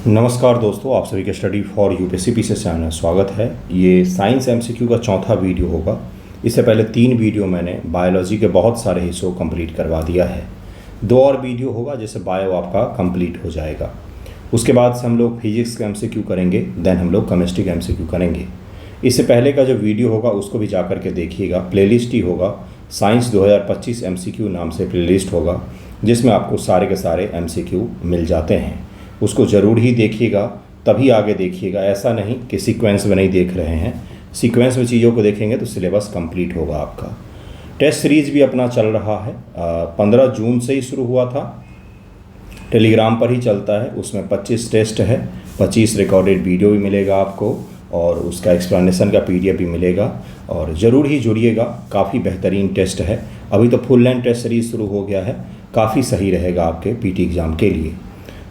नमस्कार दोस्तों, आप सभी के स्टडी फॉर यूपीएससी से चैनल में स्वागत है। ये साइंस एमसीक्यू का चौथा वीडियो होगा। इससे पहले 3 वीडियो मैंने बायोलॉजी के बहुत सारे हिस्सों को कंप्लीट करवा दिया है। 2 और वीडियो होगा जिससे बायो आपका कंप्लीट हो जाएगा। उसके बाद से हम लोग फिजिक्स का एमसीक्यू करेंगे, देन हम लोग केमिस्ट्री का एमसीक्यू करेंगे। इससे पहले का जो वीडियो होगा उसको भी जा करके देखिएगा। प्लेलिस्ट ही होगा, साइंस 2025 एमसीक्यू नाम से प्लेलिस्ट होगा, जिसमें आपको सारे के सारे एमसीक्यू मिल जाते हैं। उसको ज़रूर ही देखिएगा, तभी आगे देखिएगा। ऐसा नहीं कि सीक्वेंस में नहीं देख रहे हैं। सीक्वेंस में चीज़ों को देखेंगे तो सिलेबस कंप्लीट होगा आपका। टेस्ट सीरीज़ भी अपना चल रहा है। 15 जून से ही शुरू हुआ था, टेलीग्राम पर ही चलता है। उसमें 25 टेस्ट है, 25 रिकॉर्डेड वीडियो भी मिलेगा आपको, और उसका एक्सप्लेनेशन का PDF भी मिलेगा। और ज़रूर ही जुड़िएगा, काफ़ी बेहतरीन टेस्ट है। अभी तो फुल लेंथ टेस्ट सीरीज़ शुरू हो गया है, काफ़ी सही रहेगा आपके PT एग्ज़ाम के लिए।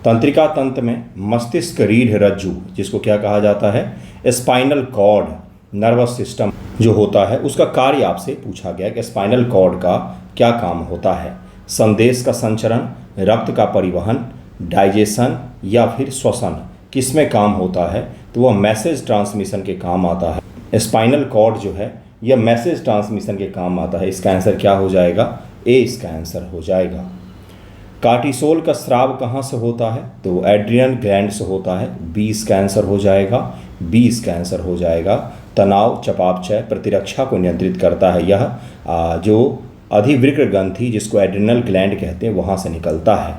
तंत्रिका तंत्र में मस्तिष्क रीढ़ रज्जु, जिसको क्या कहा जाता है, स्पाइनल कॉर्ड, नर्वस सिस्टम जो होता है, उसका कार्य आपसे पूछा गया कि स्पाइनल कॉर्ड का क्या काम होता है। संदेश का संचरण, रक्त का परिवहन, डाइजेशन या फिर श्वसन, किस में काम होता है? तो वह मैसेज ट्रांसमिशन के काम आता है। स्पाइनल कॉर्ड जो है यह मैसेज ट्रांसमिशन के काम आता है। इसका आंसर क्या हो जाएगा? ए इसका आंसर हो जाएगा। कार्टिसोल का स्राव कहाँ से होता है? तो एड्रिनल ग्लैंड से होता है। बी इसका आंसर हो जाएगा। बी इसका आंसर हो जाएगा। तनाव, चयापचय, प्रतिरक्षा को नियंत्रित करता है। यह जो अधिवृक्क ग्रंथि, जिसको एड्रिनल ग्लैंड कहते हैं, वहाँ से निकलता है।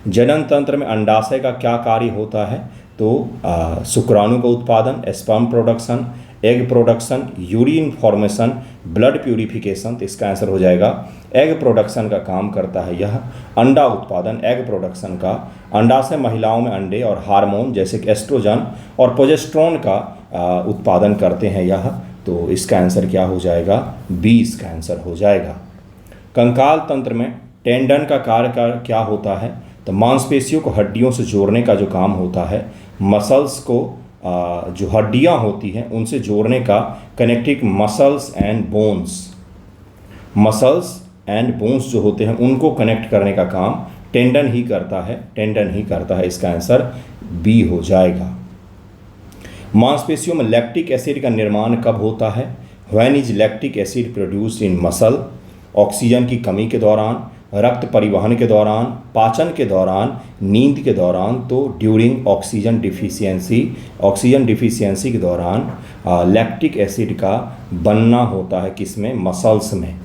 जनन तंत्र में अंडाशय का क्या कार्य होता है? तो शुक्राणु का उत्पादन, sperm production, egg production, urine formation, blood purification. तो इसका आंसर हो जाएगा एग प्रोडक्शन का काम करता है यह। अंडा उत्पादन, एग प्रोडक्शन का। अंडाशय महिलाओं में अंडे और हार्मोन जैसे कि एस्ट्रोजन और प्रोजेस्टेरोन का उत्पादन करते हैं यह। तो इसका आंसर क्या हो जाएगा? बी इसका आंसर हो जाएगा। कंकाल तंत्र में टेंडन का कार्य क्या होता है? तो मांसपेशियों को हड्डियों से जोड़ने का जो काम होता है। मसल्स को जो हड्डियां होती हैं उनसे जोड़ने का, connecting muscles and bones, muscles and bones जो होते हैं उनको कनेक्ट करने का काम टेंडन ही करता है। टेंडन ही करता है। इसका आंसर बी हो जाएगा। मांसपेशियों में लैक्टिक एसिड का निर्माण कब होता है? When is lactic acid produced in muscle? Oxygen की कमी के दौरान, रक्त परिवहन के दौरान, पाचन के दौरान, नींद के दौरान। तो during oxygen deficiency, oxygen deficiency के दौरान लैक्टिक एसिड का बनना होता है। किसमें? मसल्स में।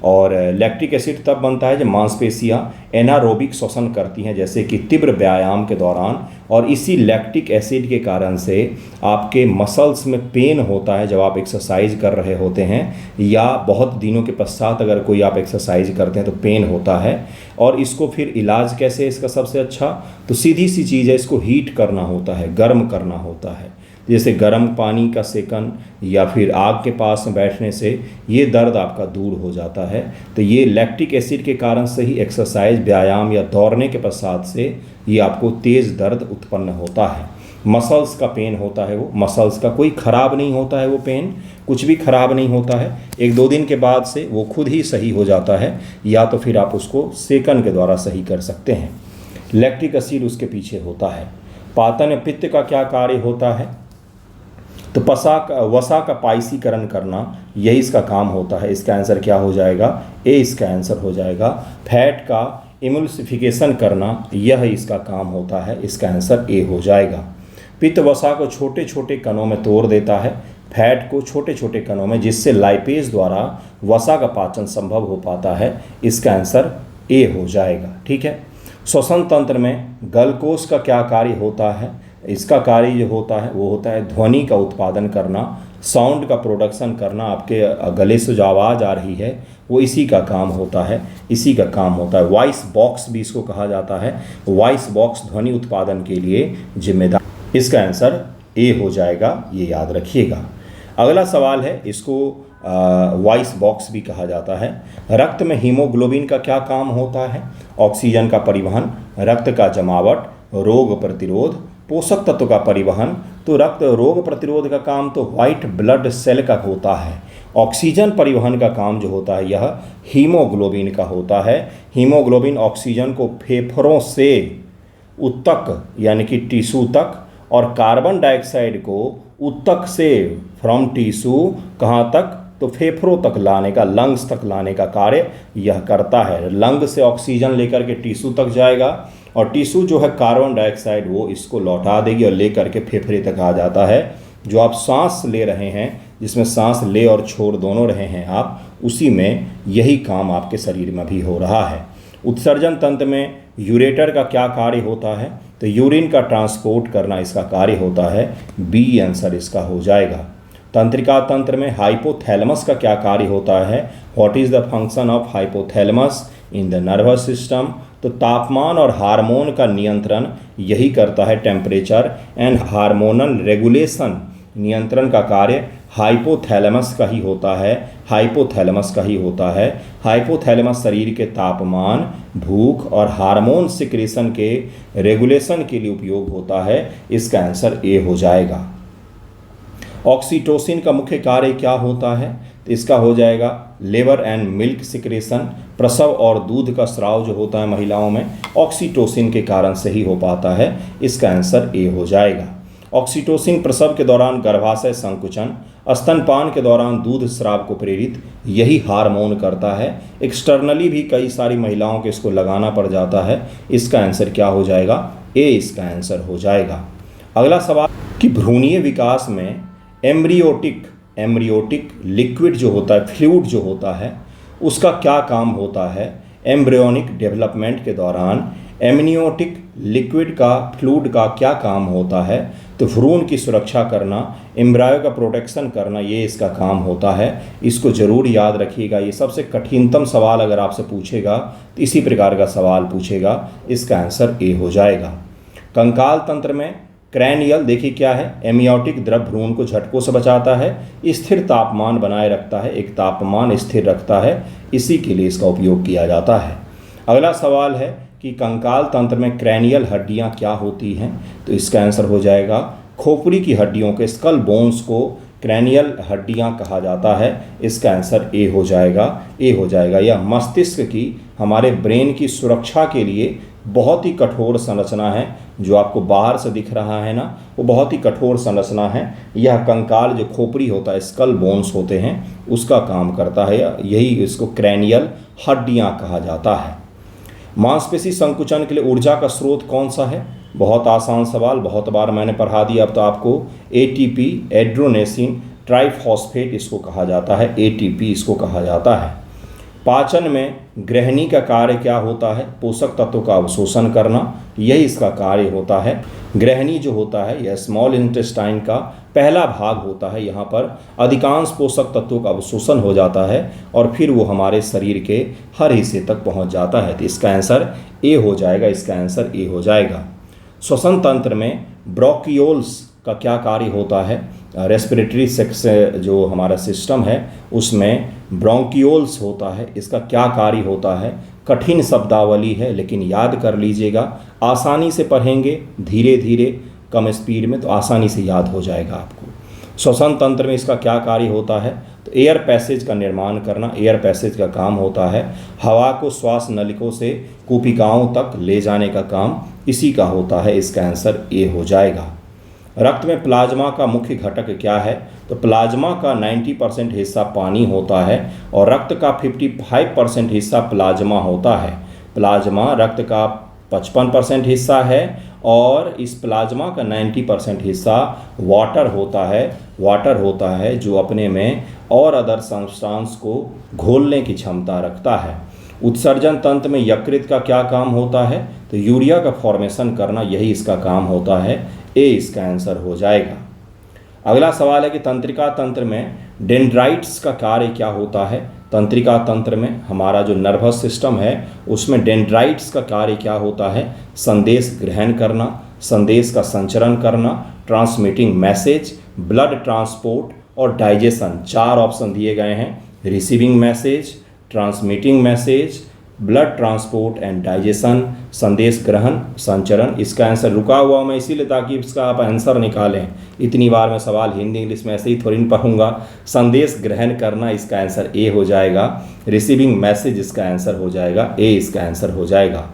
और लैक्टिक एसिड तब बनता है जब मांसपेशियां एनारोबिक श्वसन करती हैं, जैसे कि तीव्र व्यायाम के दौरान। और इसी लैक्टिक एसिड के कारण से आपके मसल्स में पेन होता है जब आप एक्सरसाइज कर रहे होते हैं, या बहुत दिनों के पश्चात अगर कोई आप एक्सरसाइज करते हैं तो पेन होता है। और इसको फिर इलाज कैसे है इसका? सबसे अच्छा तो सीधी सी चीज़ है, इसको हीट करना होता है, गर्म करना होता है। जैसे गर्म पानी का सेकन या फिर आग के पास में बैठने से ये दर्द आपका दूर हो जाता है। तो ये लैक्टिक एसिड के कारण से ही एक्सरसाइज, व्यायाम या दौड़ने के पश्चात से ये आपको तेज़ दर्द उत्पन्न होता है। मसल्स का पेन होता है, वो मसल्स का कोई ख़राब नहीं होता है, वो पेन कुछ भी ख़राब नहीं होता है। 1-2 दिन के बाद से वो खुद ही सही हो जाता है, या तो फिर आप उसको सेकन के द्वारा सही कर सकते हैं। लैक्टिक एसिड उसके पीछे होता है। पाचन पित्त का क्या कार्य होता है? तो वसा का पाइसीकरण करना, यही इसका काम होता है। इसका आंसर क्या हो जाएगा? ए इसका आंसर हो जाएगा। फैट का इमल्सिफिकेशन करना, यह इसका काम होता है। इसका आंसर ए हो जाएगा। पित्त वसा को छोटे छोटे कणों में तोड़ देता है, फैट को छोटे छोटे कणों में, जिससे लाइपेज द्वारा वसा का पाचन संभव हो पाता है। इसका आंसर ए हो जाएगा। ठीक है। श्वसन तंत्र में गलकोष का क्या कार्य होता है? इसका कार्य जो होता है वो होता है ध्वनि का उत्पादन करना, साउंड का प्रोडक्शन करना। आपके गले से जो आवाज़ आ रही है वो इसी का काम होता है, इसी का काम होता है। वॉइस बॉक्स भी इसको कहा जाता है। वॉइस बॉक्स ध्वनि उत्पादन के लिए जिम्मेदार। इसका आंसर ए हो जाएगा, ये याद रखिएगा। अगला सवाल है, इसको वॉइस बॉक्स भी कहा जाता है। रक्त में हीमोग्लोबिन का क्या काम होता है? ऑक्सीजन का परिवहन, रक्त का जमावट, रोग प्रतिरोध, पोषक तत्व का परिवहन। तो रक्त रोग प्रतिरोध का काम तो व्हाइट ब्लड सेल का होता है। ऑक्सीजन परिवहन का काम जो होता है यह हीमोग्लोबिन का होता है। हीमोग्लोबिन ऑक्सीजन को फेफड़ों से उत्तक यानी कि टिश्यू तक, और कार्बन डाइऑक्साइड को उत्तक से फ्रॉम टिश्यू कहाँ तक, तो फेफड़ों तक लाने का, लंग्स तक लाने का कार्य यह करता है। लंग से ऑक्सीजन लेकर के टिश्यू तक जाएगा और टिश्यू जो है कार्बन डाइऑक्साइड वो इसको लौटा देगी और लेकर के फेफड़े तक आ जाता है। जो आप सांस ले रहे हैं, जिसमें सांस ले और छोड़ दोनों रहे हैं आप, उसी में यही काम आपके शरीर में भी हो रहा है। उत्सर्जन तंत्र में यूरेटर का क्या कार्य होता है, तो यूरिन का ट्रांसपोर्ट करना इसका कार्य होता है। बी आंसर इसका हो जाएगा। तंत्रिका तंत्र में हाइपोथैलेमस का क्या कार्य होता है, what is the function of hypothalamus in the nervous system, तो तापमान और हार्मोन का नियंत्रण यही करता है। टेम्परेचर एंड हार्मोनल रेगुलेशन, नियंत्रण का कार्य हाइपोथैलेमस का ही होता है, हाइपोथैलेमस का ही होता है। हाइपोथैलेमस शरीर के तापमान, भूख और हार्मोन सिक्रेशन के रेगुलेशन के लिए उपयोग होता है। इसका आंसर ए हो जाएगा। ऑक्सीटोसिन का मुख्य कार्य क्या होता है, तो इसका हो जाएगा लेबर एंड मिल्क सिक्रेशन, प्रसव और दूध का स्राव जो होता है महिलाओं में, ऑक्सीटोसिन के कारण से ही हो पाता है। इसका आंसर ए हो जाएगा। ऑक्सीटोसिन प्रसव के दौरान गर्भाशय संकुचन, स्तनपान के दौरान दूध स्राव को प्रेरित यही हार्मोन करता है। एक्सटर्नली भी कई सारी महिलाओं के इसको लगाना पड़ जाता है। इसका आंसर क्या हो जाएगा, ए इसका आंसर हो जाएगा। अगला सवाल कि भ्रूणीय विकास में एम्ब्रियोटिक लिक्विड जो होता है, फ्लूइड जो होता है, उसका क्या काम होता है। एम्ब्रियोनिक डेवलपमेंट के दौरान एमनियोटिक लिक्विड का, फ्लूइड का क्या काम होता है, तो भ्रूण की सुरक्षा करना, एम्ब्रायो का प्रोटेक्शन करना, ये इसका काम होता है। इसको जरूर याद रखिएगा। ये सबसे कठिनतम सवाल अगर आपसे पूछेगा तो इसी प्रकार का सवाल पूछेगा। इसका आंसर ए हो जाएगा। कंकाल तंत्र में क्रैनियल देखिए क्या है, एमियोटिक द्रव भ्रूण को झटकों से बचाता है, स्थिर तापमान बनाए रखता है, एक तापमान स्थिर रखता है, इसी के लिए इसका उपयोग किया जाता है। अगला सवाल है कि कंकाल तंत्र में क्रैनियल हड्डियां क्या होती हैं, तो इसका आंसर हो जाएगा खोपड़ी की हड्डियों के, स्कल बोन्स को क्रैनियल हड्डियां कहा जाता है। इसका आंसर ए हो जाएगा, ए हो जाएगा। यह मस्तिष्क की, हमारे ब्रेन की सुरक्षा के लिए बहुत ही कठोर संरचना है। जो आपको बाहर से दिख रहा है ना, वो बहुत ही कठोर संरचना है। यह कंकाल जो खोपड़ी होता है, स्कल बोन्स होते हैं, उसका काम करता है। यही इसको क्रैनियल हड्डियां कहा जाता है। मांसपेशी संकुचन के लिए ऊर्जा का स्रोत कौन सा है, बहुत आसान सवाल, बहुत बार मैंने पढ़ा दिया। अब तो आपको एटीपी, एड्रोनेसिन ट्राइफॉस्फेट इसको कहा जाता है, एटीपी इसको कहा जाता है। पाचन में गृहिणी का कार्य क्या होता है, पोषक तत्वों का अवशोषण करना, यही इसका कार्य होता है। गृहिणी जो होता है यह स्मॉल इंटेस्टाइन का पहला भाग होता है। यहाँ पर अधिकांश पोषक तत्वों का अवशोषण हो जाता है और फिर वो हमारे शरीर के हर हिस्से तक पहुँच जाता है। तो इसका आंसर ए हो जाएगा, इसका आंसर ए हो जाएगा। श्वसन तंत्र में ब्रोंकियोल्स का क्या कार्य होता है, रेस्पिरेटरी जो हमारा सिस्टम है उसमें ब्रोंकियोल्स होता है, इसका क्या कार्य होता है। कठिन शब्दावली है लेकिन याद कर लीजिएगा, आसानी से पढ़ेंगे धीरे धीरे कम स्पीड में तो आसानी से याद हो जाएगा आपको। श्वसन तंत्र में इसका क्या कार्य होता है, तो एयर पैसेज का निर्माण करना, एयर पैसेज का काम होता है। हवा को श्वास नलिकाओं से कूपिकाओं तक ले जाने का काम इसी का होता है। इसका आंसर ए हो जाएगा। रक्त में प्लाज्मा का मुख्य घटक क्या है, तो प्लाज्मा का 90% हिस्सा पानी होता है और रक्त का 55% हिस्सा प्लाज्मा होता है। प्लाज्मा रक्त का 55% हिस्सा है और इस प्लाज्मा का 90% हिस्सा वाटर होता है जो अपने में और अदर सब्सटेंस को घोलने की क्षमता रखता है। उत्सर्जन तंत्र में यकृत का क्या काम होता है, तो यूरिया का फॉर्मेशन करना, यही इसका काम होता है। ए इसका आंसर हो जाएगा। अगला सवाल है कि तंत्रिका तंत्र में डेंड्राइट्स का कार्य क्या होता है। तंत्रिका तंत्र में हमारा जो नर्वस सिस्टम है उसमें डेंड्राइट्स का कार्य क्या होता है, संदेश ग्रहण करना, संदेश का संचरण करना, ट्रांसमिटिंग मैसेज, ब्लड ट्रांसपोर्ट और डाइजेशन। 4 ऑप्शन दिए गए हैं, receiving message, transmitting message, blood transport and digestion, संदेश ग्रहण, संचरण। इसका आंसर रुका हुआ मैं इसीलिए ताकि इसका आप आंसर निकालें। इतनी बार मैं सवाल हिंदी इंग्लिश में ऐसे ही थोड़ी नहीं पढ़ूंगा। संदेश ग्रहण करना, इसका आंसर ए हो जाएगा। रिसीविंग मैसेज, इसका आंसर हो जाएगा ए, इसका आंसर हो जाएगा।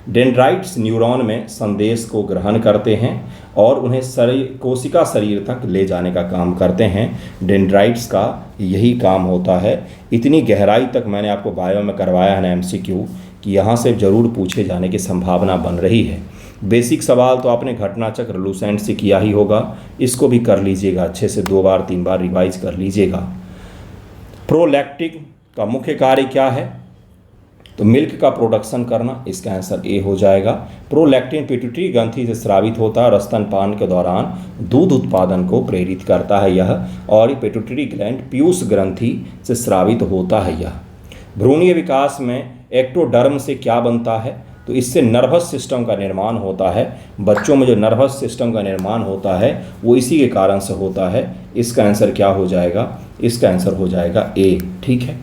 डेंड्राइट्स न्यूरॉन में संदेश को ग्रहण करते हैं और उन्हें कोशिका शरीर तक ले जाने का काम करते हैं। डेंड्राइट्स का यही काम होता है। इतनी गहराई तक मैंने आपको बायो में करवाया है ना MCQ कि यहाँ से ज़रूर पूछे जाने की संभावना बन रही है। बेसिक सवाल तो आपने घटना चक्र लूसेंट से किया ही होगा, इसको भी कर लीजिएगा अच्छे से, 2 बार 3 बार रिवाइज कर लीजिएगा। प्रोलैक्टिन का मुख्य कार्य क्या है? तो मिल्क का प्रोडक्शन करना, इसका आंसर ए हो जाएगा। प्रोलैक्टिन पिट्यूटरी ग्रंथि से स्रावित होता है और स्तनपान के दौरान दूध उत्पादन को प्रेरित करता है यह, और पिट्यूटरी ग्लैंड पीयूष ग्रंथि से स्रावित होता है यह। भ्रूणीय विकास में एक्टोडर्म से क्या बनता है? तो इससे नर्वस सिस्टम का निर्माण होता है। बच्चों में जो नर्वस सिस्टम का निर्माण होता है वो इसी के कारण से होता है। इसका आंसर क्या हो जाएगा? इसका आंसर हो जाएगा ए। ठीक है।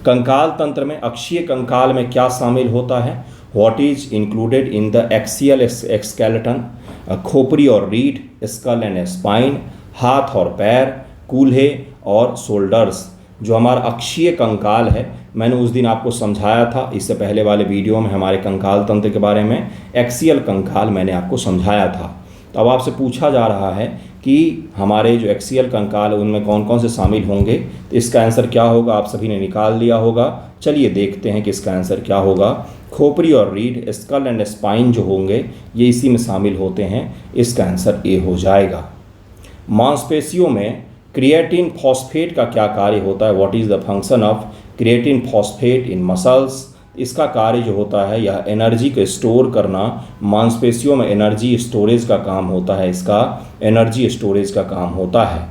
कंकाल तंत्र में अक्षीय कंकाल में क्या शामिल होता है? What is included in the axial skeleton? खोपड़ी और रीढ़, स्कल एंड स्पाइन, हाथ और पैर, कूल्हे और शोल्डर्स। जो हमारा अक्षीय कंकाल है, मैंने उस दिन आपको समझाया था, इससे पहले वाले वीडियो में हमारे कंकाल तंत्र के बारे में एक्सियल कंकाल मैंने आपको समझाया था। तो अब आपसे पूछा जा रहा है कि हमारे जो एक्सियल कंकाल है उनमें कौन कौन से शामिल होंगे। तो इसका आंसर क्या होगा? आप सभी ने निकाल लिया होगा। चलिए देखते हैं कि इसका आंसर क्या होगा। खोपड़ी और रीढ़, स्कल एंड स्पाइन जो होंगे ये इसी में शामिल होते हैं। इसका आंसर ए हो जाएगा। मांसपेशियों में क्रिएटिन फॉस्फेट का क्या कार्य होता है? What is the function of creatine phosphate in muscles? इसका कार्य जो होता है यह एनर्जी को स्टोर करना। मांसपेशियों में एनर्जी स्टोरेज का काम होता है, इसका एनर्जी स्टोरेज का काम होता है।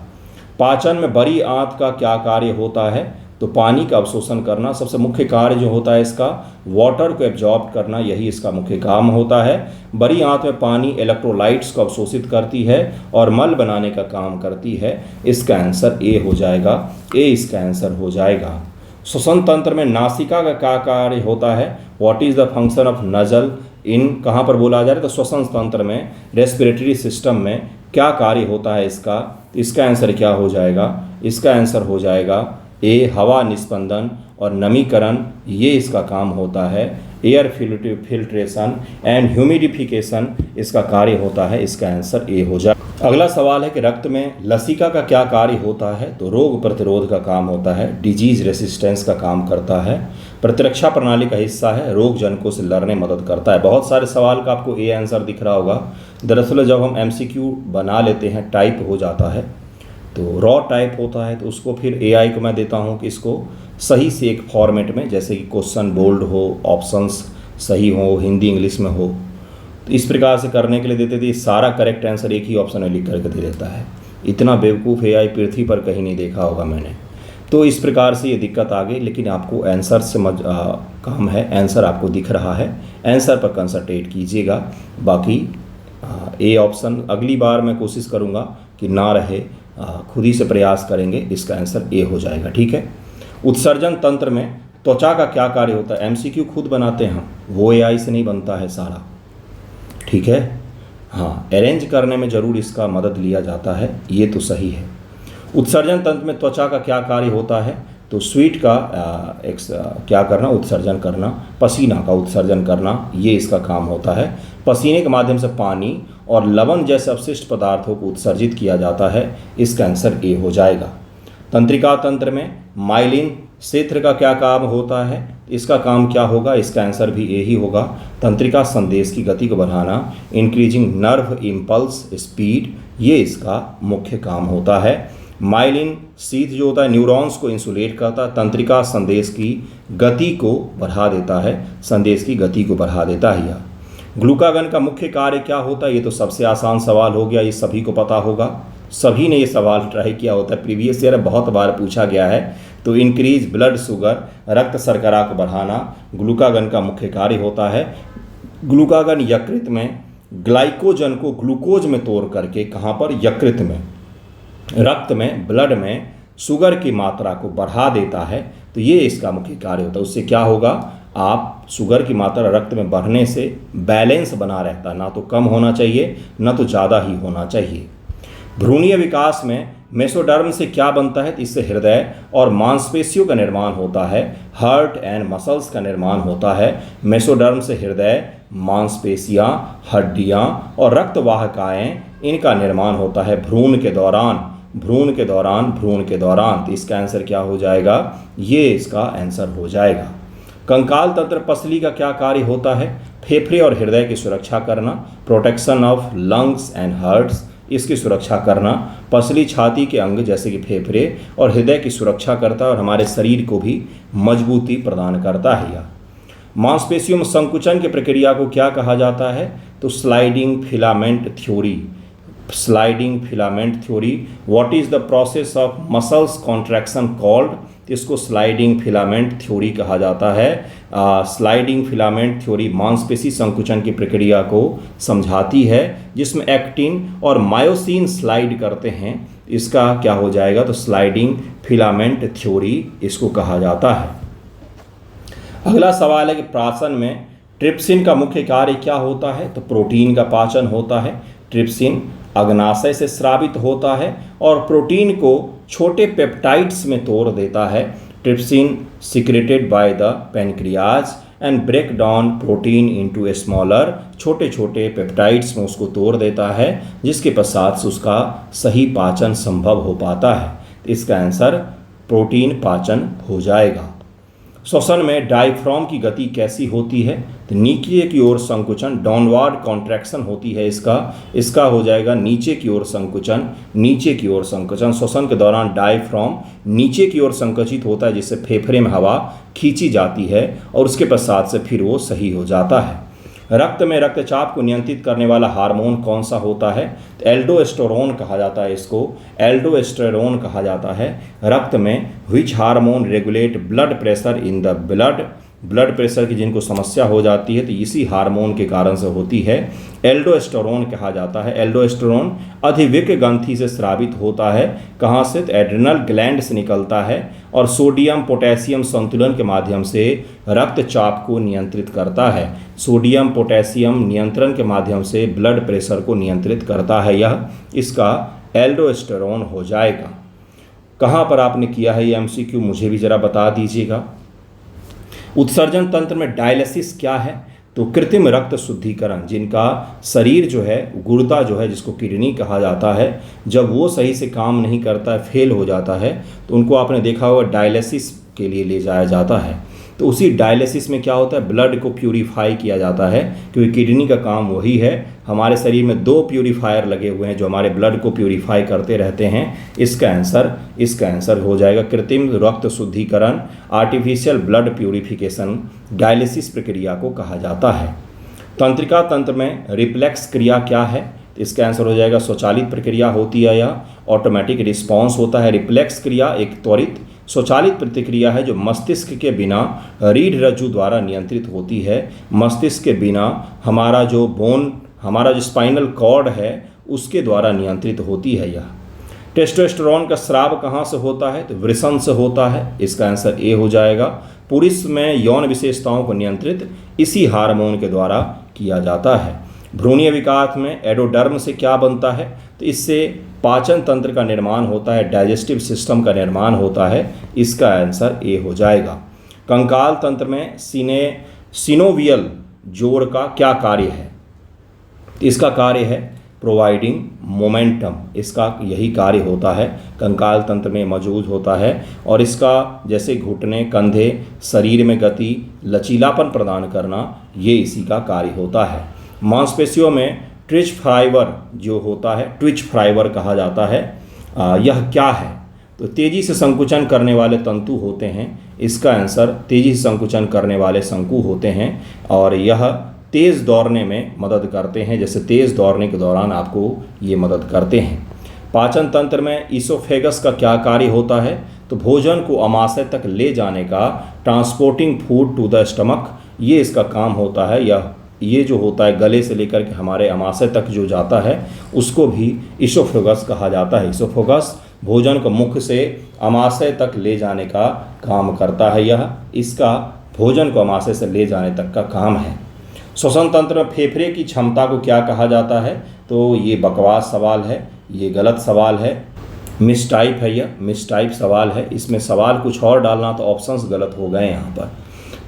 पाचन में बड़ी आंत का क्या कार्य होता है? तो पानी का अवशोषण करना। सबसे मुख्य कार्य जो होता है इसका वाटर को एब्जॉर्ब करना, यही इसका मुख्य काम होता है। बड़ी आंत में पानी इलेक्ट्रोलाइट्स को अवशोषित करती है और मल बनाने का काम करती है। इसका आंसर ए हो जाएगा। ए इसका आंसर हो जाएगा। श्वसन तंत्र में नासिका का क्या कार्य होता है? What is the function of nozzle in? कहाँ पर बोला जा रहा है? तो श्वसन तंत्र में, रेस्पिरेटरी सिस्टम में क्या कार्य होता है इसका? इसका आंसर क्या हो जाएगा? इसका आंसर हो जाएगा ए, हवा निस्पंदन और नमीकरण, ये इसका काम होता है। एयर फिल्ट्रेशन एंड ह्यूमिडिफिकेशन इसका कार्य होता है। इसका आंसर ए हो जाए। अगला सवाल है कि रक्त में लसिका का क्या कार्य होता है? तो रोग प्रतिरोध का काम होता है, डिजीज रेसिस्टेंस का काम करता है, प्रतिरक्षा प्रणाली का हिस्सा है, रोग जनकों से लड़ने मदद करता है। बहुत सारे सवाल का आपको ए आंसर दिख रहा होगा। दरअसल जब हम MCQ बना लेते हैं, टाइप हो जाता है, तो रॉ टाइप होता है, तो उसको फिर AI को मैं देता हूँ कि इसको सही से एक फॉर्मेट में, जैसे कि क्वेश्चन बोल्ड हो, ऑप्शंस सही हो, हिंदी इंग्लिश में हो, तो इस प्रकार से करने के लिए देते थे। सारा करेक्ट आंसर एक ही ऑप्शन में लिख करके दे देता है। इतना बेवकूफ़ AI पृथ्वी पर कहीं नहीं देखा होगा मैंने। तो इस प्रकार से ये दिक्कत आ गई, लेकिन आपको आंसर से काम है, आंसर आपको दिख रहा है, आंसर पर कंसंट्रेट कीजिएगा। बाकी ए ऑप्शन अगली बार मैं कोशिश करूँगा कि ना रहे, खुद ही से प्रयास करेंगे। इसका आंसर ए हो जाएगा। ठीक है। उत्सर्जन तंत्र में त्वचा का क्या कार्य होता है? MCQ खुद बनाते हैं हम, वो AI से नहीं बनता है सारा। ठीक है। हाँ, अरेंज करने में ज़रूर इसका मदद लिया जाता है, ये तो सही है। उत्सर्जन तंत्र में त्वचा का क्या कार्य होता है? तो स्वीट का क्या करना? उत्सर्जन करना, पसीना का उत्सर्जन करना, ये इसका काम होता है। पसीने के माध्यम से पानी और लवण जैसे अपशिष्ट पदार्थों को उत्सर्जित किया जाता है। इसका आंसर ए हो जाएगा। तंत्रिका तंत्र में माइलिन क्षेत्र का क्या काम होता है? इसका काम क्या होगा? इसका आंसर भी ए ही होगा। तंत्रिका संदेश की गति को बढ़ाना, इंक्रीजिंग नर्व इम्पल्स स्पीड, ये इसका मुख्य काम होता है। माइलिन शीथ जो होता है न्यूरॉन्स को इंसुलेट करता है, तंत्रिका संदेश की गति को बढ़ा देता है, संदेश की गति को बढ़ा देता है यह। ग्लूकागन का मुख्य कार्य क्या होता है? ये तो सबसे आसान सवाल हो गया, ये सभी को पता होगा, सभी ने ये सवाल ट्राई किया होता है, प्रीवियस ईयर बहुत बार पूछा गया है। तो इंक्रीज ब्लड शुगर, रक्त शर्करा को बढ़ाना ग्लूकागन का मुख्य कार्य होता है। ग्लूकागन यकृत में ग्लाइकोजन को ग्लूकोज में तोड़ करके, कहाँ पर? यकृत में, रक्त में, ब्लड में शुगर की मात्रा को बढ़ा देता है। तो ये इसका मुख्य कार्य होता है। उससे क्या होगा? आप शुगर की मात्रा रक्त में बढ़ने से बैलेंस बना रहता है, ना तो कम होना चाहिए ना तो ज़्यादा ही होना चाहिए। भ्रूणीय विकास में मेसोडर्म से क्या बनता है? तो इससे हृदय और मांसपेशियों का निर्माण होता है, हार्ट एंड मसल्स का निर्माण होता है। मेसोडर्म से हृदय, मांसपेशियाँ, हड्डियाँ और रक्तवाहिकाएँ इनका निर्माण होता है भ्रूण के दौरान। तो इसका आंसर क्या हो जाएगा? ये इसका आंसर हो जाएगा। कंकाल तंत्र पसली का क्या कार्य होता है? फेफड़े और हृदय की सुरक्षा करना, protection of lungs and hearts, इसकी सुरक्षा करना। पसली छाती के अंग जैसे कि फेफड़े और हृदय की सुरक्षा करता है और हमारे शरीर को भी मजबूती प्रदान करता है यह। मांसपेशियों में संकुचन की प्रक्रिया को क्या कहा जाता है? तो sliding filament theory. What is the process of muscles contraction called? इसको स्लाइडिंग फिलामेंट थ्योरी कहा जाता है। स्लाइडिंग फिलामेंट थ्योरी मांसपेशी संकुचन की प्रक्रिया को समझाती है, जिसमें एक्टिन और मायोसिन स्लाइड करते हैं। इसका क्या हो जाएगा? तो स्लाइडिंग फिलामेंट थ्योरी इसको कहा जाता है। अगला सवाल है कि पाचन में ट्रिप्सिन का मुख्य कार्य क्या होता है? तो प्रोटीन का पाचन होता है। ट्रिप्सिन अग्नाशय से स्रावित होता है और प्रोटीन को छोटे पेप्टाइड्स में तोड़ देता है। Trypsin secreted by the pancreas and break down protein into smaller, छोटे छोटे पेप्टाइड्स में उसको तोड़ देता है, जिसके पश्चात से उसका सही पाचन संभव हो पाता है। इसका आंसर प्रोटीन पाचन हो जाएगा। श्वसन में डायफ्राम की गति कैसी होती है? तो नीचे की ओर संकुचन, डाउनवर्ड कॉन्ट्रैक्शन होती है इसका हो जाएगा नीचे की ओर संकुचन। श्वसन के दौरान डायफ्राम नीचे की ओर संकुचित होता है, जिससे फेफड़े में हवा खींची जाती है और उसके पश्चात से फिर वो सही हो जाता है। रक्त में रक्तचाप को नियंत्रित करने वाला हार्मोन कौन सा होता है? तो एल्डोस्टेरोन कहा जाता है इसको, एल्डोस्टेरोन कहा जाता है। रक्त में which hormone regulate blood pressure in the blood pressure की जिनको समस्या हो जाती है तो इसी हार्मोन के कारण से होती है, एल्डोस्टेरोन कहा जाता है। एल्डोस्टेरोन अधिविक ग्रंथि से स्रावित होता है। कहाँ से? तो एड्रिनल ग्लैंड से निकलता है और सोडियम पोटेशियम संतुलन के माध्यम से रक्तचाप को नियंत्रित करता है। सोडियम पोटेशियम नियंत्रण के माध्यम से ब्लड प्रेशर को नियंत्रित करता है यह, इसका एल्डोस्टेरोन हो जाएगा। कहाँ पर आपने किया है ये एमसीक्यू, मुझे भी ज़रा बता दीजिएगा। उत्सर्जन तंत्र में डायलिसिस क्या है? तो कृत्रिम रक्त शुद्धिकरण, जिनका शरीर जो है, गुर्दा जो है जिसको किडनी कहा जाता है, जब वो सही से काम नहीं करता है, फेल हो जाता है, तो उनको आपने देखा होगा डायलिसिस के लिए ले जाया जाता है। तो उसी डायलिसिस में क्या होता है? ब्लड को प्यूरीफाई किया जाता है, क्योंकि किडनी का काम वही है। हमारे शरीर में 2 प्यूरीफायर लगे हुए हैं जो हमारे ब्लड को प्यूरीफाई करते रहते हैं। इसका आंसर हो जाएगा कृत्रिम रक्त शुद्धिकरण, आर्टिफिशियल ब्लड प्यूरिफिकेशन, डायलिसिस प्रक्रिया को कहा जाता है। तंत्रिका तंत्र में रिफ्लेक्स क्रिया क्या है? इसका आंसर हो जाएगा स्वचालित प्रक्रिया होती है या ऑटोमेटिक रिस्पॉन्स होता है। रिफ्लेक्स क्रिया एक त्वरित स्वचालित प्रतिक्रिया है जो मस्तिष्क के बिना रीढ़ रज्जु द्वारा नियंत्रित होती है। मस्तिष्क के बिना हमारा जो स्पाइनल कॉर्ड है उसके द्वारा नियंत्रित होती है यह। टेस्टोस्टेरोन का स्राव कहाँ से होता है? तो वृषण से होता है। इसका आंसर ए हो जाएगा। पुरुष में यौन विशेषताओं को नियंत्रित इसी हार्मोन के द्वारा किया जाता है। भ्रूणीय विकास में एंडोडर्म से क्या बनता है? तो इससे पाचन तंत्र का निर्माण होता है, डाइजेस्टिव सिस्टम का निर्माण होता है। इसका आंसर ए हो जाएगा। कंकाल तंत्र में सिनोवियल जोड़ का क्या कार्य है? इसका कार्य है प्रोवाइडिंग मोमेंटम, इसका यही कार्य होता है, कंकाल तंत्र में मौजूद होता है और इसका जैसे घुटने, कंधे, शरीर में गति, लचीलापन प्रदान करना, ये इसी का कार्य होता है। मांसपेशियों में ट्विच फाइबर जो होता है, ट्विच फाइबर कहा जाता है, यह क्या है? तो तेज़ी से संकुचन करने वाले तंतु होते हैं। इसका आंसर तेज़ी से संकुचन करने वाले शंकु होते हैं और यह तेज़ दौड़ने में मदद करते हैं, जैसे तेज़ दौड़ने के दौरान आपको ये मदद करते हैं। पाचन तंत्र में ईसोफेगस का क्या कार्य होता है? तो भोजन को आमाशय तक ले जाने का, transporting food to the stomach, ये इसका काम होता है। ये जो होता है गले से लेकर के हमारे आमाशय तक जो जाता है उसको भी ईसोफेगस कहा जाता है। ईसोफेगस भोजन को मुख से आमाशय तक ले जाने का काम करता है यह, इसका भोजन को आमाशय से ले जाने तक का काम है। श्वसन तंत्र में फेफड़े की क्षमता को क्या कहा जाता है? तो ये बकवास सवाल है, ये गलत सवाल है। मिसटाइप है, यह मिसटाइप सवाल है। इसमें सवाल कुछ और डालना तो ऑप्शंस गलत हो गए यहाँ पर।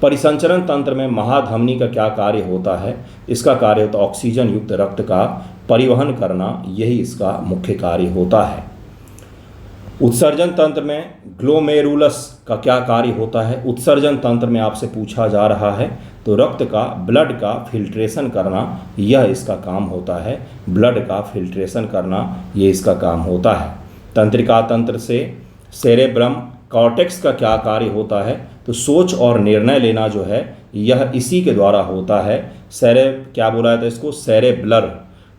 परिसंचरण तंत्र में महाधमनी का क्या कार्य होता है? इसका कार्य होता है ऑक्सीजन युक्त रक्त का परिवहन करना, यही इसका मुख्य कार्य होता है। उत्सर्जन तंत्र में ग्लोमेरुलस का क्या कार्य होता है? उत्सर्जन तंत्र में आपसे पूछा जा रहा है तो रक्त का, ब्लड का फिल्ट्रेशन करना, यह इसका काम होता है। ब्लड का फिल्ट्रेशन करना, ये इसका काम होता है। तंत्रिका तंत्र से सेरेब्रम कॉर्टेक्स का क्या कार्य होता है? तो सोच और निर्णय लेना जो है यह इसी के द्वारा होता है। क्या बोला जाता है इसको? सेरेब्लर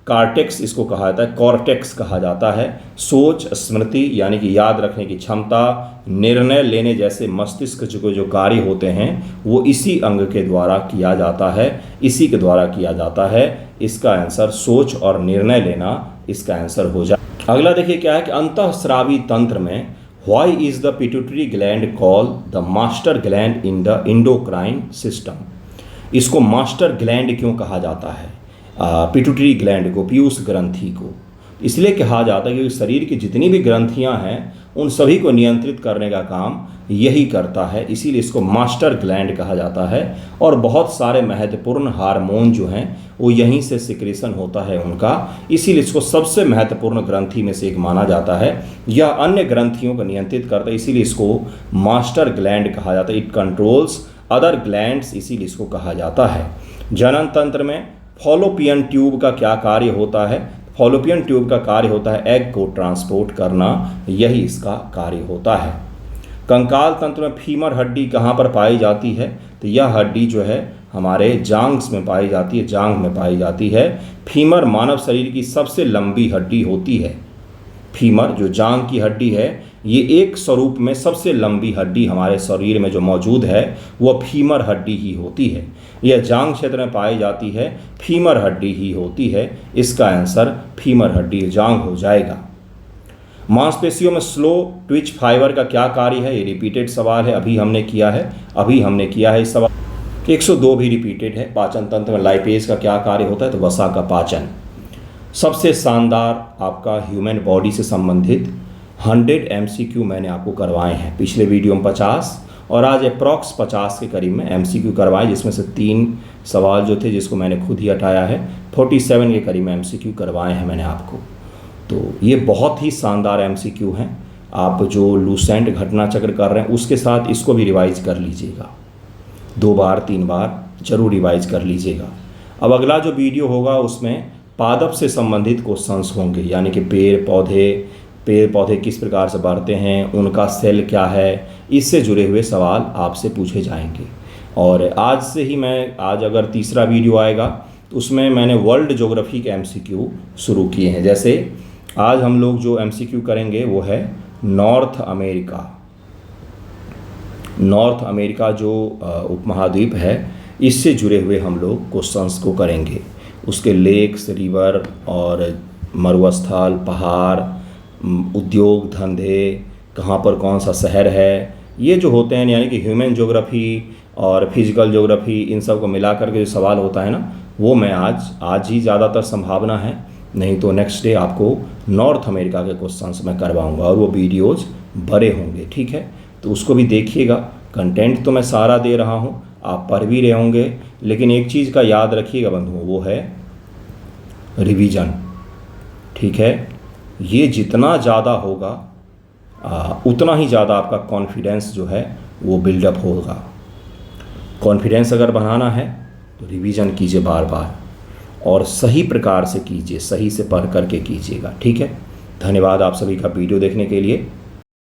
कॉर्टेक्स इसको कहा जाता है, कॉर्टेक्स कहा जाता है। सोच, स्मृति यानी कि याद रखने की क्षमता, निर्णय लेने जैसे मस्तिष्क जो कार्य होते हैं वो इसी अंग के द्वारा किया जाता है, इसी के द्वारा किया जाता है। इसका आंसर सोच और निर्णय लेना इसका आंसर हो जाए। अगला देखिए क्या है कि अंतःस्रावी तंत्र में why is the pituitary gland called the master gland in the endocrine system? इसको मास्टर ग्लैंड क्यों कहा जाता है? पिट्यूटरी ग्लैंड को, पीयूष ग्रंथि को इसलिए कहा जाता है क्योंकि शरीर की जितनी भी ग्रंथियां हैं उन सभी को नियंत्रित करने का काम यही करता है, इसीलिए इसको मास्टर ग्लैंड कहा जाता है। और बहुत सारे महत्वपूर्ण हार्मोन जो हैं वो यहीं से सिक्रेशन होता है उनका, इसीलिए इसको सबसे महत्वपूर्ण ग्रंथि में से एक माना जाता है। यह अन्य ग्रंथियों को नियंत्रित करता है, इसीलिए इसको मास्टर ग्लैंड कहा जाता है। इट कंट्रोल्स अदर ग्लैंड्स, इसीलिए इसको कहा जाता है। जनन तंत्र में फॉलोपियन ट्यूब का क्या कार्य होता है? फॉलोपियन ट्यूब का कार्य होता है एग को ट्रांसपोर्ट करना, यही इसका कार्य होता है। कंकाल तंत्र में फीमर हड्डी कहाँ पर पाई जाती है? तो यह हड्डी जो है हमारे जांघ में पाई जाती है, जांघ में पाई जाती है। फीमर मानव शरीर की सबसे लंबी हड्डी होती है। फीमर जो जांघ की हड्डी है ये एक स्वरूप में सबसे लंबी हड्डी हमारे शरीर में जो मौजूद है वह फीमर हड्डी ही होती है। यह जांघ क्षेत्र में पाई जाती है, फीमर हड्डी ही होती है। इसका आंसर फीमर हड्डी, जांघ हो जाएगा। मांसपेशियों में स्लो ट्विच फाइबर का क्या कार्य है? ये रिपीटेड सवाल है, अभी हमने किया है इस सवाल। 102 भी रिपीटेड है। पाचन तंत्र में लाइपेज का क्या कार्य होता है? तो वसा का पाचन। सबसे शानदार आपका ह्यूमन बॉडी से संबंधित 100 MCQ मैंने आपको करवाए हैं। पिछले वीडियो में 50 और आज अप्रॉक्स 50 के करीब में MCQ करवाए, जिसमें से 3 सवाल जो थे जिसको मैंने खुद ही हटाया है। 47 के करीब में MCQ करवाए हैं मैंने आपको। तो ये बहुत ही शानदार MCQ हैं। आप जो लूसेंट घटना चक्र कर रहे हैं उसके साथ इसको भी रिवाइज कर लीजिएगा, 2 बार 3 बार जरूर रिवाइज कर लीजिएगा। अब अगला जो वीडियो होगा उसमें पादप से संबंधित क्वेश्चंस होंगे, यानी कि पेड़ पौधे किस प्रकार से बढ़ते हैं, उनका सेल क्या है, इससे जुड़े हुए सवाल आपसे पूछे जाएंगे। और आज से ही आज अगर तीसरा वीडियो आएगा तो उसमें मैंने वर्ल्ड ज्योग्राफी के MCQ शुरू किए हैं। जैसे आज हम लोग जो MCQ करेंगे वो है नॉर्थ अमेरिका जो उपमहाद्वीप है, इससे जुड़े हुए हम लोग क्वेश्चंस को करेंगे। उसके लेक्स, रिवर और मरुस्थल, पहाड़, उद्योग धंधे, कहाँ पर कौन सा शहर है, ये जो होते हैं यानी कि ह्यूमन ज्योग्राफी और फिजिकल ज्योग्राफी, इन सब को मिला करके जो सवाल होता है ना वो मैं आज ही ज़्यादातर संभावना है, नहीं तो नेक्स्ट डे आपको नॉर्थ अमेरिका के क्वेश्चंस मैं करवाऊंगा और वो वीडियोज़ बड़े होंगे, ठीक है। तो उसको भी देखिएगा। कंटेंट तो मैं सारा दे रहा हूँ, आप पढ़ भी रहे होंगे, लेकिन एक चीज़ का याद रखिएगा बंधुओं, वो है रिवीजन, ठीक है। ये जितना ज़्यादा होगा उतना ही ज़्यादा आपका कॉन्फिडेंस जो है वो बिल्डअप होगा। कॉन्फिडेंस अगर बढ़ाना है तो रिवीजन कीजिए बार बार और सही प्रकार से कीजिए, सही से पढ़ करके कीजिएगा, ठीक है। धन्यवाद आप सभी का वीडियो देखने के लिए।